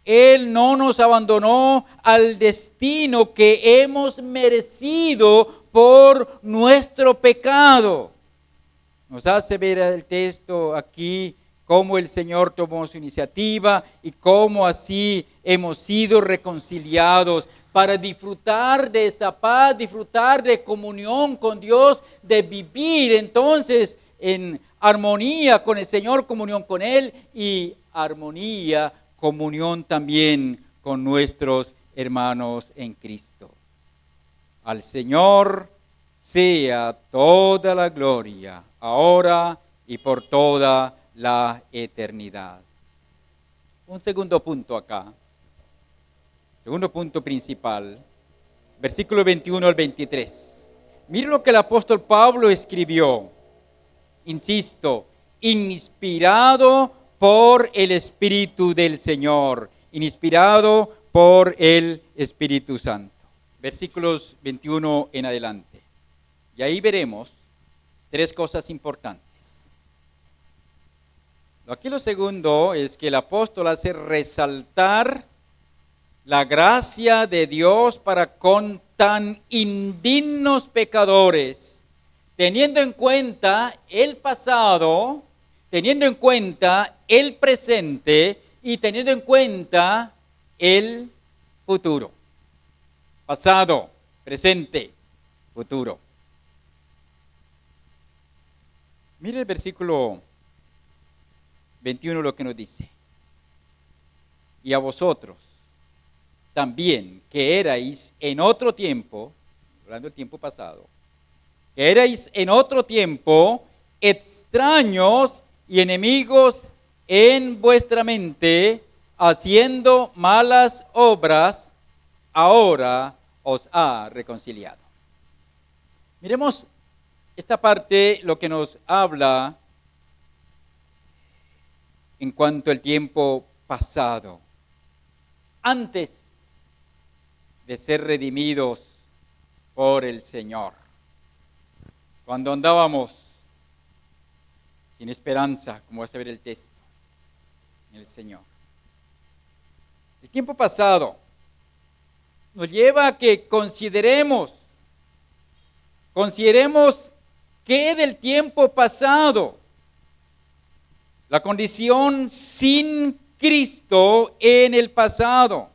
S1: Él no nos abandonó al destino que hemos merecido por nuestro pecado. Nos hace ver el texto aquí cómo el Señor tomó su iniciativa y cómo así hemos sido reconciliados para disfrutar de esa paz, disfrutar de comunión con Dios, de vivir entonces en armonía con el Señor, comunión con Él y armonía, comunión también con nuestros hermanos en Cristo. Al Señor sea toda la gloria, ahora y por toda la eternidad. Un segundo punto acá, segundo punto principal, versículo 21 al 23. Mire lo que el apóstol Pablo escribió, insisto, inspirado por el Espíritu del Señor, inspirado por el Espíritu Santo. Versículos 21 en adelante. Y ahí veremos tres cosas importantes. Aquí lo segundo es que el apóstol hace resaltar la gracia de Dios para con tan indignos pecadores, teniendo en cuenta el pasado, teniendo en cuenta el presente y teniendo en cuenta el futuro. Pasado, presente, futuro. Mire el versículo 21 lo que nos dice. Y a vosotros también, que erais en otro tiempo, hablando del tiempo pasado, que erais en otro tiempo extraños y enemigos en vuestra mente, haciendo malas obras, ahora os ha reconciliado. Miremos esta parte, lo que nos habla en cuanto al tiempo pasado. Antes de ser redimidos por el Señor. Cuando andábamos sin esperanza, como vas a ver el texto, en el Señor. El tiempo pasado nos lleva a que consideremos qué del tiempo pasado, la condición sin Cristo en el pasado.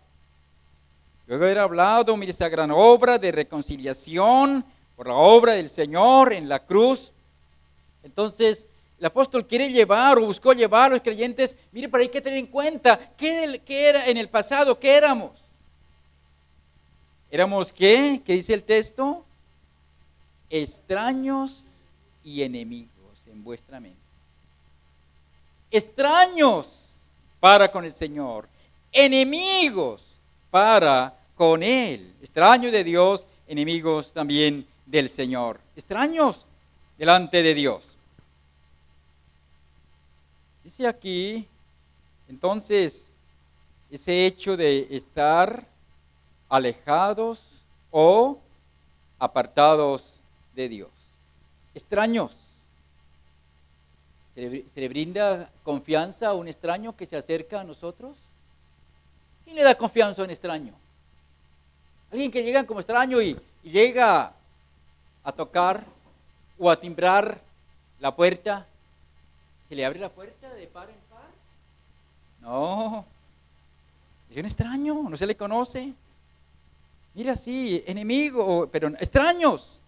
S1: Luego de haber hablado de esa gran obra de reconciliación por la obra del Señor en la cruz, entonces el apóstol quiere llevar o buscó llevar a los creyentes, mire, pero hay que tener en cuenta qué era en el pasado, qué éramos. ¿Éramos qué? ¿Qué dice el texto? Extraños y enemigos en vuestra mente. Extraños para con el Señor, enemigos para con Él. Extraños de Dios, enemigos también del Señor. Extraños delante de Dios. Dice aquí, entonces, ese hecho de estar alejados o apartados de Dios. Extraños. ¿Se le brinda confianza a un extraño que se acerca a nosotros? ¿Quién le da confianza a un extraño? Alguien que llega como extraño y llega a tocar o a timbrar la puerta. ¿Se le abre la puerta de par en par? No. Es un extraño, no se le conoce. Mira, sí, enemigo, pero extraños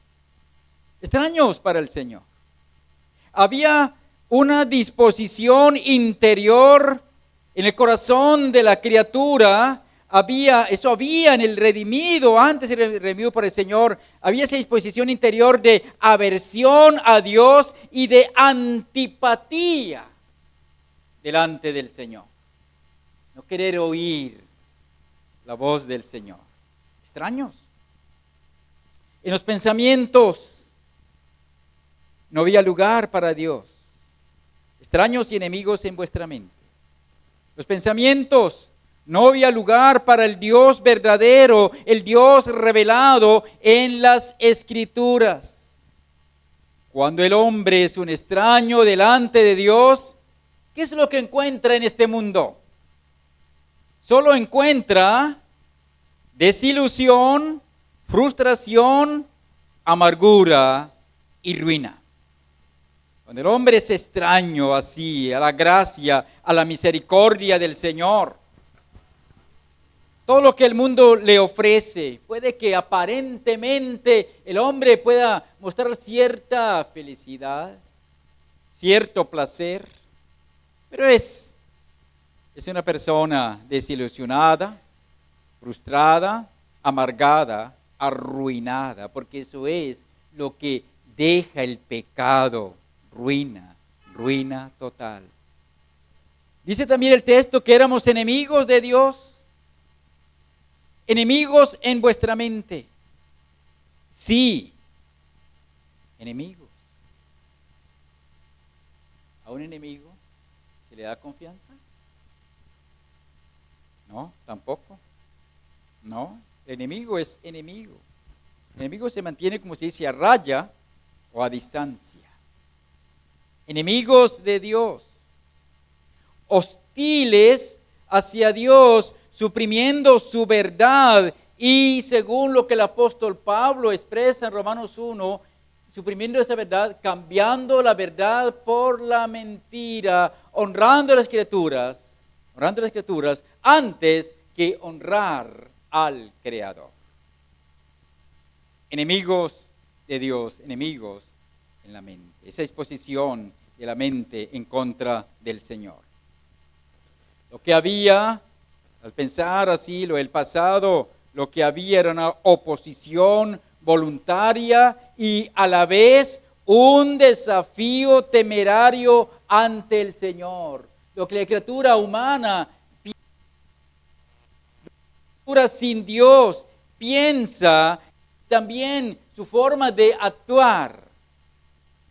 S1: para el Señor. Había una disposición interior en el corazón de la criatura, eso había en el redimido, antes de redimido por el Señor, había esa disposición interior de aversión a Dios y de antipatía delante del Señor. No querer oír la voz del Señor. Extraños. En los pensamientos no había lugar para Dios. Extraños y enemigos en vuestra mente. Los pensamientos no había lugar para el Dios verdadero, el Dios revelado en las Escrituras. Cuando el hombre es un extraño delante de Dios, ¿qué es lo que encuentra en este mundo? Solo encuentra desilusión, frustración, amargura y ruina. Cuando el hombre es extraño así a la gracia, a la misericordia del Señor, todo lo que el mundo le ofrece, puede que aparentemente el hombre pueda mostrar cierta felicidad, cierto placer, pero es una persona desilusionada, frustrada, amargada, arruinada, porque eso es lo que deja el pecado, ruina total. Dice también el texto que éramos enemigos de Dios, enemigos en vuestra mente. Sí, enemigos. ¿A un enemigo se le da confianza? No, tampoco. No, el enemigo es enemigo. El enemigo se mantiene, como se dice, a raya o a distancia. Enemigos de Dios, hostiles hacia Dios, suprimiendo su verdad y según lo que el apóstol Pablo expresa en Romanos 1, suprimiendo esa verdad, cambiando la verdad por la mentira, honrando las escrituras antes que honrar al Creador. Enemigos de Dios, enemigos en la mente. Esa disposición de la mente en contra del Señor. Lo que había, al pensar así, lo del pasado, lo que había era una oposición voluntaria y a la vez un desafío temerario ante el Señor. Lo que la criatura humana, sin Dios, piensa, también su forma de actuar.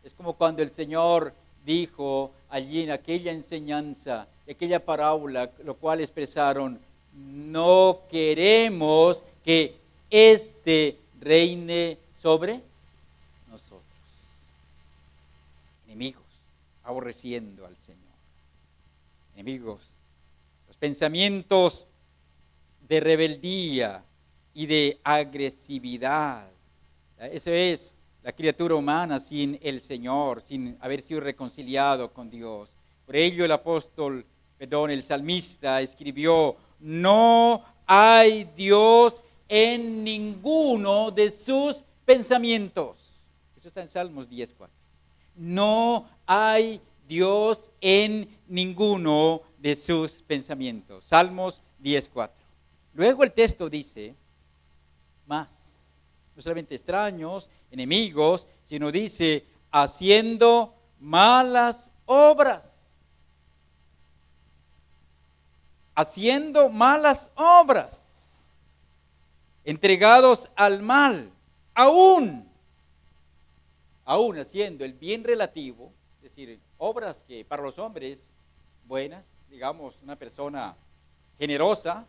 S1: Es como cuando el Señor dijo allí en aquella enseñanza, aquella parábola, lo cual expresaron, no queremos que éste reine sobre nosotros. Enemigos, aborreciendo al Señor. Enemigos, los pensamientos de rebeldía y de agresividad. Eso es la criatura humana sin el Señor, sin haber sido reconciliado con Dios. Por ello el salmista escribió: no hay Dios en ninguno de sus pensamientos. Eso está en Salmos 10:4. No hay Dios en ninguno de sus pensamientos. Salmos 10:4. Luego el texto dice más. No solamente extraños, enemigos, sino dice haciendo malas obras. Haciendo malas obras. Entregados al mal. Aún haciendo el bien relativo, es decir, obras que para los hombres buenas, digamos, una persona generosa,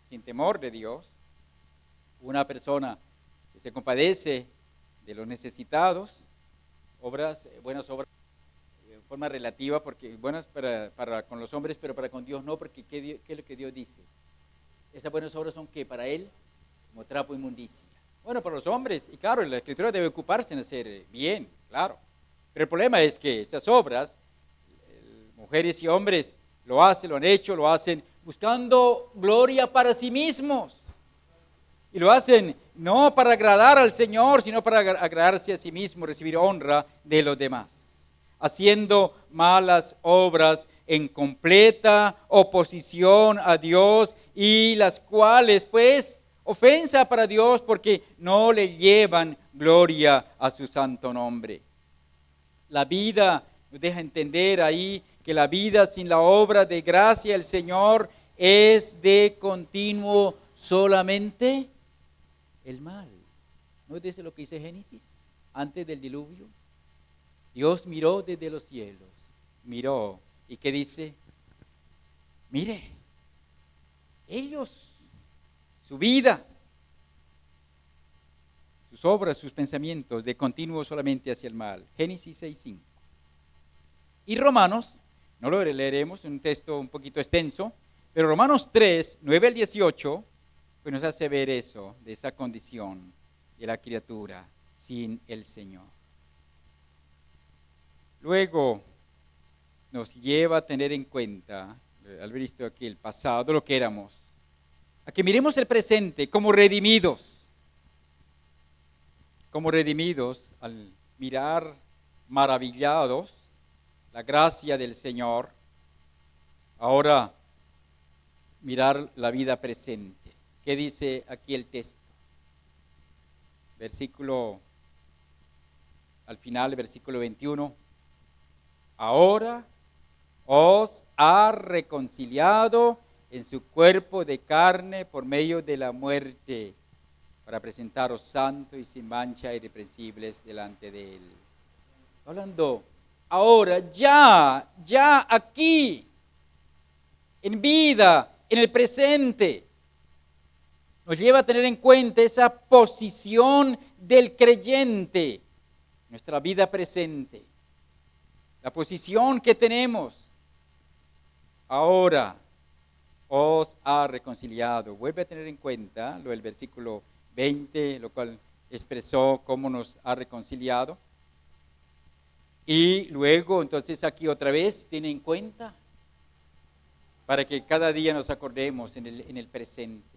S1: sin temor de Dios, una persona que se compadece de los necesitados, buenas obras de forma relativa, porque buenas para con los hombres, pero para con Dios no, porque ¿qué es lo que Dios dice? Esas buenas obras son que para Él, como trapo de inmundicia. Bueno, para los hombres, y claro, la Escritura debe ocuparse en hacer bien, claro. Pero el problema es que esas obras, mujeres y hombres lo hacen buscando gloria para sí mismos. Y lo hacen no para agradar al Señor, sino para agradarse a sí mismo, recibir honra de los demás. Haciendo malas obras en completa oposición a Dios, y las cuales, pues, ofensa para Dios porque no le llevan gloria a su santo nombre. La vida nos deja entender ahí que la vida sin la obra de gracia del Señor es de continuo solamente el mal. ¿No dice lo que dice Génesis? Antes del diluvio, Dios miró desde los cielos, miró, ¿y qué dice? Mire, ellos, su vida, sus obras, sus pensamientos, de continuo solamente hacia el mal. Génesis 6:5. Y Romanos, no lo leeremos, es un texto un poquito extenso, pero Romanos 3:9-18, pues nos hace ver eso, de esa condición de la criatura sin el Señor. Luego nos lleva a tener en cuenta, al ver visto aquí el pasado, lo que éramos, a que miremos el presente como redimidos al mirar maravillados la gracia del Señor. Ahora mirar la vida presente. ¿Qué dice aquí el texto? Al final, versículo 21. Ahora os ha reconciliado en su cuerpo de carne por medio de la muerte, para presentaros santos y sin mancha e irreprensibles delante de Él. Hablando ahora, ya aquí, en vida, en el presente, nos lleva a tener en cuenta esa posición del creyente, nuestra vida presente, la posición que tenemos. Ahora os ha reconciliado. Vuelve a tener en cuenta lo del versículo 20, lo cual expresó cómo nos ha reconciliado. Y luego, entonces, aquí otra vez, tiene en cuenta, para que cada día nos acordemos en el presente.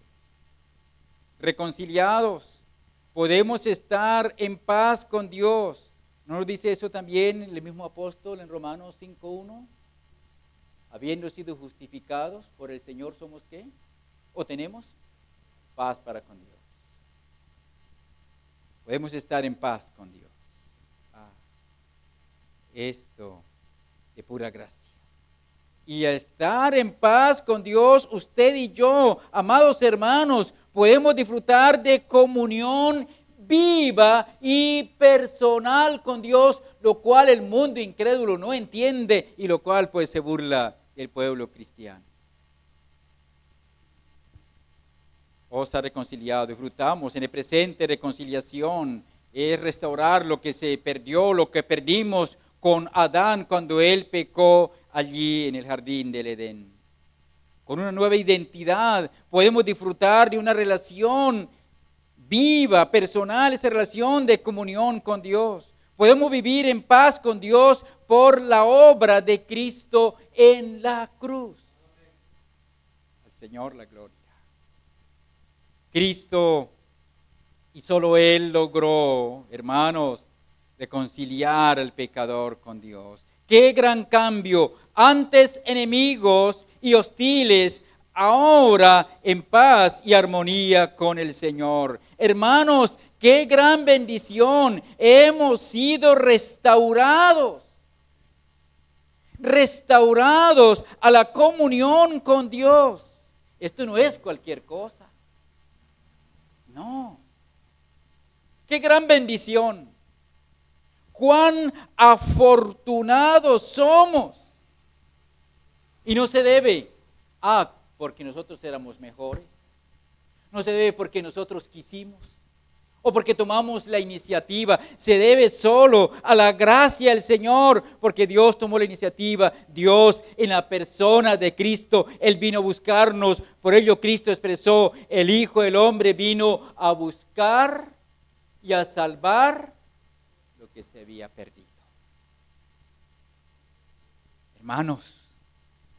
S1: Reconciliados, podemos estar en paz con Dios. ¿No nos dice eso también el mismo apóstol en Romanos 5:1? Habiendo sido justificados por el Señor, ¿somos qué? ¿O tenemos paz para con Dios? Podemos estar en paz con Dios. Esto de pura gracia. Y a estar en paz con Dios, usted y yo, amados hermanos, podemos disfrutar de comunión viva y personal con Dios, lo cual el mundo incrédulo no entiende y lo cual pues se burla del pueblo cristiano. Os ha reconciliado, disfrutamos en el presente reconciliación, es restaurar lo que se perdió, lo que perdimos con Adán cuando él pecó allí en el jardín del Edén. Con una nueva identidad podemos disfrutar de una relación viva, personal, esa relación de comunión con Dios. Podemos vivir en paz con Dios por la obra de Cristo en la cruz. Al Señor la gloria. Cristo, y solo Él logró, hermanos, reconciliar al pecador con Dios. ¡Qué gran cambio! Antes enemigos y hostiles, ahora en paz y armonía con el Señor. Hermanos, qué gran bendición. Hemos sido restaurados. Restaurados a la comunión con Dios. Esto no es cualquier cosa. No. Qué gran bendición. Cuán afortunados somos. Y no se debe porque nosotros éramos mejores. No se debe porque nosotros quisimos o porque tomamos la iniciativa. Se debe solo a la gracia del Señor, porque Dios tomó la iniciativa. Dios, en la persona de Cristo, Él vino a buscarnos. Por ello Cristo expresó: el Hijo del Hombre vino a buscar y a salvar lo que se había perdido. Hermanos,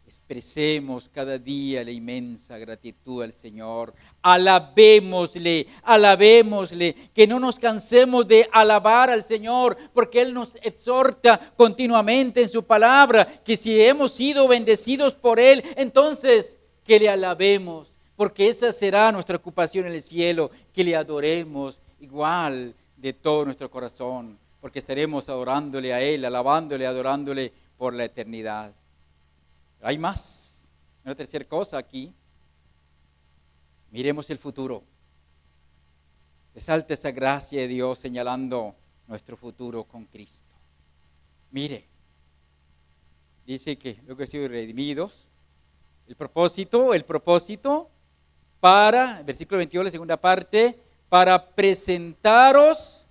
S1: expresemos cada día la inmensa gratitud al Señor. Alabémosle, que no nos cansemos de alabar al Señor, porque Él nos exhorta continuamente en su palabra, que si hemos sido bendecidos por Él, entonces que le alabemos, porque esa será nuestra ocupación en el cielo, que le adoremos igual de todo nuestro corazón, porque estaremos adorándole a Él, alabándole, adorándole por la eternidad. Hay más. Una tercera cosa aquí. Miremos el futuro. Resalta esa gracia de Dios señalando nuestro futuro con Cristo. Mire, dice que luego he sido redimidos. El propósito para, versículo 21, la segunda parte, para presentaros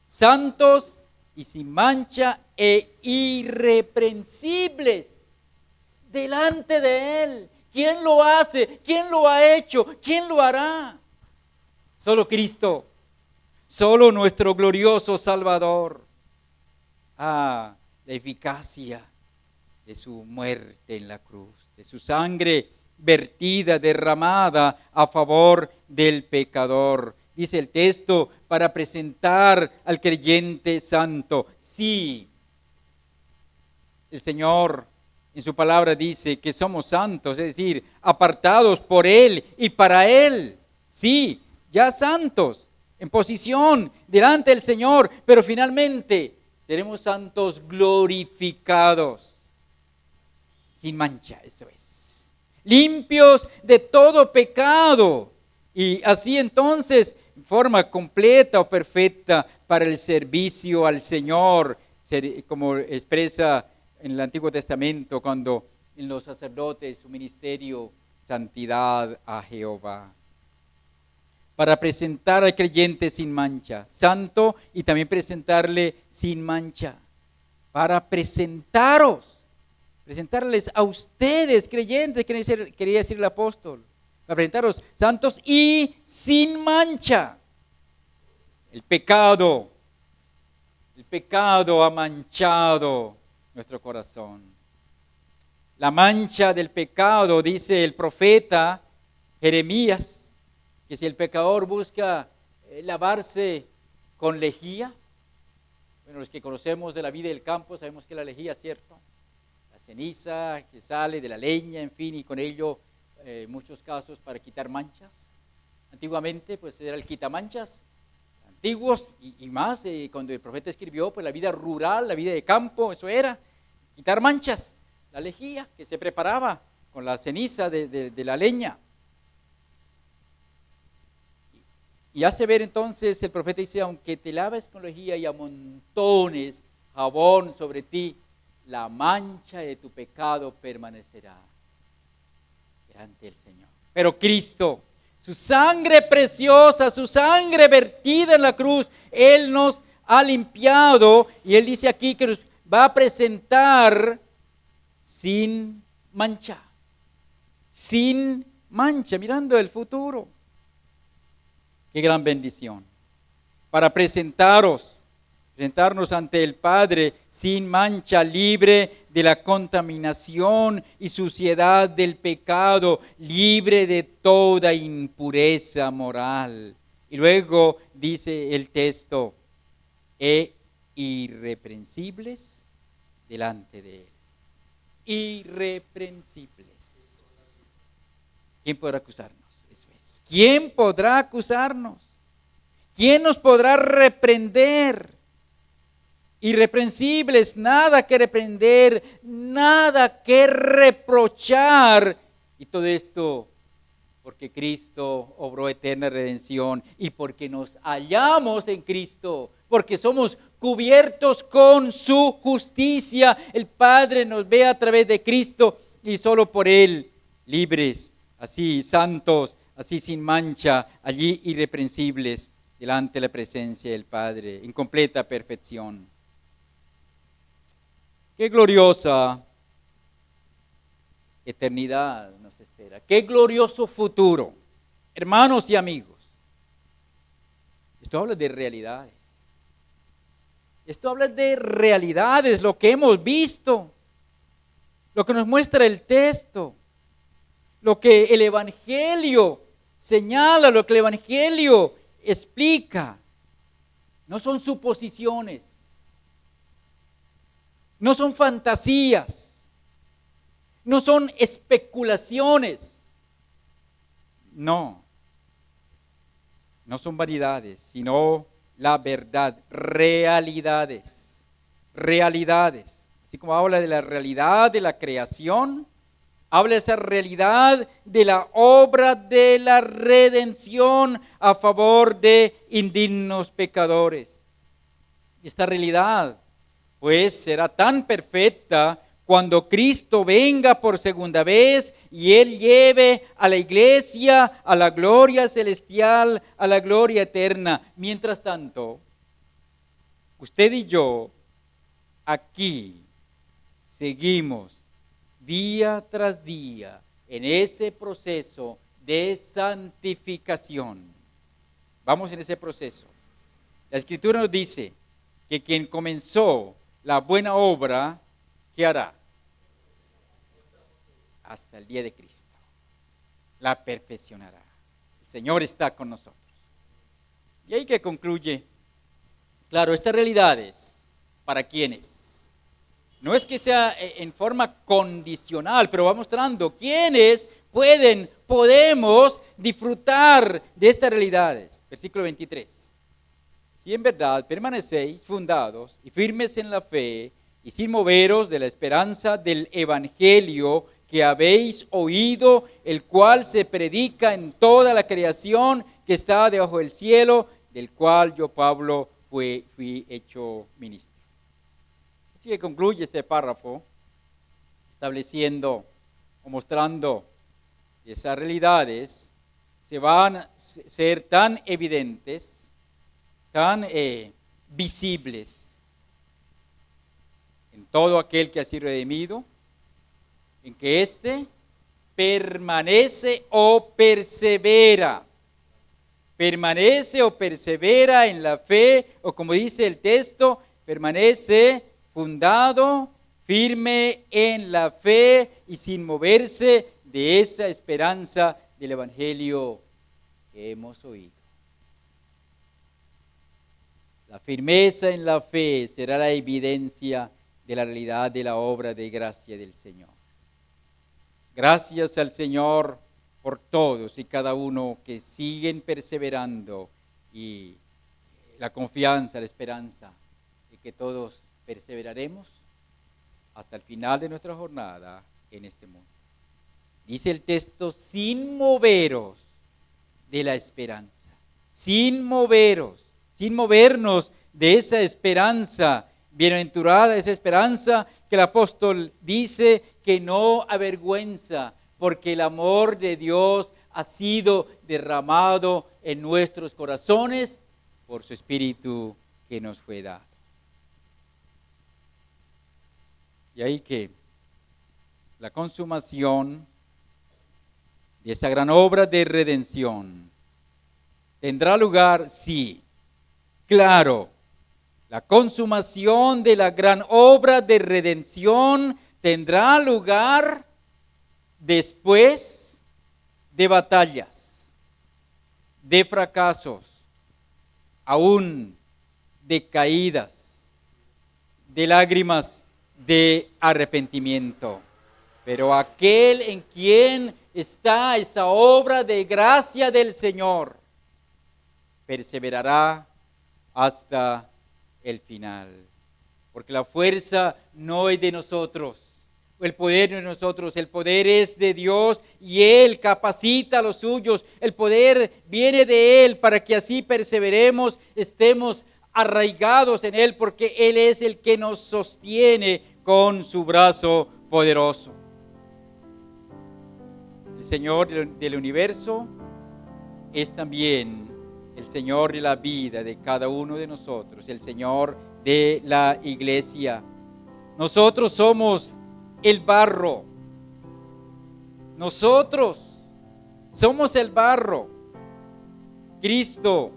S1: santos y sin mancha e irreprensibles delante de Él. ¿Quién lo hace? ¿Quién lo ha hecho? ¿Quién lo hará? Solo Cristo, solo nuestro glorioso Salvador. La eficacia de su muerte en la cruz, de su sangre vertida, derramada a favor del pecador. Dice el texto, para presentar al creyente santo. Sí, el Señor en su palabra dice que somos santos, es decir, apartados por Él y para Él. Sí, ya santos, en posición delante del Señor, pero finalmente seremos santos glorificados, sin mancha, eso es, limpios de todo pecado, y así entonces, en forma completa o perfecta para el servicio al Señor, como expresa en el Antiguo Testamento, cuando en los sacerdotes su ministerio, santidad a Jehová. Para presentar al creyente sin mancha, santo, y también presentarle sin mancha. Para presentarles a ustedes, creyentes, quería decir el apóstol. Para presentaros santos y sin mancha. El pecado ha manchado nuestro corazón. La mancha del pecado, dice el profeta Jeremías, que si el pecador busca lavarse con lejía, bueno, los que conocemos de la vida del campo sabemos que la lejía, ¿cierto? La ceniza que sale de la leña, en fin, y con ello en muchos casos para quitar manchas. Antiguamente pues era el quitamanchas, antiguos y más, cuando el profeta escribió, pues la vida rural, la vida de campo, eso era, quitar manchas, la lejía que se preparaba con la ceniza de la leña. Y hace ver entonces, el profeta dice, aunque te laves con lejía y amontones jabón sobre ti, la mancha de tu pecado permanecerá delante del Señor. Pero Cristo, su sangre preciosa, su sangre vertida en la cruz, Él nos ha limpiado, y Él dice aquí que nos va a presentar sin mancha. Sin mancha, mirando el futuro. Qué gran bendición. Para presentarnos ante el Padre sin mancha, libre de la contaminación y suciedad del pecado, libre de toda impureza moral. Y luego dice el texto, irreprensibles delante de Él. Irreprensibles. ¿Quién podrá acusarnos? Eso es. ¿Quién podrá acusarnos? ¿Quién nos podrá reprender? Irreprensibles, nada que reprender, nada que reprochar. Y todo esto porque Cristo obró eterna redención y porque nos hallamos en Cristo, porque somos cubiertos con su justicia. El Padre nos ve a través de Cristo y solo por Él, libres, así santos, así sin mancha, allí irreprensibles, delante de la presencia del Padre, en completa perfección. Qué gloriosa eternidad nos espera. Qué glorioso futuro. Hermanos y amigos, esto habla de realidades. Esto habla de realidades, lo que hemos visto, lo que nos muestra el texto, lo que el Evangelio señala, lo que el Evangelio explica. No son suposiciones, no son fantasías, no son especulaciones, no son vanidades, sino la verdad, realidades. Así como habla de la realidad de la creación, habla de esa realidad de la obra de la redención a favor de indignos pecadores. Esta realidad, pues, será tan perfecta cuando Cristo venga por segunda vez y Él lleve a la iglesia a la gloria celestial, a la gloria eterna. Mientras tanto, usted y yo aquí seguimos día tras día en ese proceso de santificación. Vamos en ese proceso. La Escritura nos dice que quien comenzó la buena obra, ¿qué hará? Hasta el día de Cristo. La perfeccionará. El Señor está con nosotros. Y ahí que concluye. Claro, estas realidades, ¿para quiénes? No es que sea en forma condicional, pero va mostrando quiénes podemos disfrutar de estas realidades. Versículo 23. Si en verdad permanecéis fundados y firmes en la fe y sin moveros de la esperanza del evangelio que habéis oído, el cual se predica en toda la creación que está debajo del cielo, del cual yo, Pablo, fui hecho ministro. Así que concluye este párrafo estableciendo o mostrando que esas realidades se van a ser tan evidentes, tan visibles en todo aquel que ha sido redimido, en que éste permanece o persevera en la fe, o como dice el texto, permanece fundado, firme en la fe y sin moverse de esa esperanza del evangelio que hemos oído. La firmeza en la fe será la evidencia de la realidad de la obra de gracia del Señor. Gracias al Señor por todos y cada uno que siguen perseverando, y la confianza, la esperanza de que todos perseveraremos hasta el final de nuestra jornada en este mundo. Dice el texto, sin moveros de la esperanza, sin movernos de esa esperanza bienaventurada, esa esperanza que el apóstol dice que no avergüenza, porque el amor de Dios ha sido derramado en nuestros corazones por su Espíritu que nos fue dado. Y ahí que la consumación de esa gran obra de redención tendrá lugar, sí, claro. La consumación de la gran obra de redención tendrá lugar después de batallas, de fracasos, aún de caídas, de lágrimas, de arrepentimiento. Pero aquel en quien está esa obra de gracia del Señor perseverará hasta el final. Porque la fuerza no es de nosotros, el poder no es de nosotros, el poder es de Dios y Él capacita a los suyos. El poder viene de Él para que así perseveremos, estemos arraigados en Él, porque Él es el que nos sostiene con su brazo poderoso. El Señor del universo es también el Señor de la vida de cada uno de nosotros, el Señor de la iglesia. Nosotros somos el barro. Nosotros somos el barro. Cristo,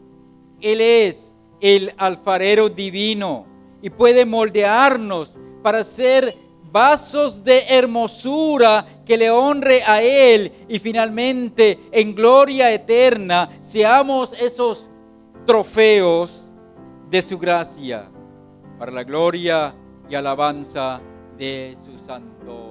S1: Él es el alfarero divino y puede moldearnos para ser vasos de hermosura que le honre a Él, y finalmente en gloria eterna seamos esos trofeos de su gracia para la gloria y alabanza de su santo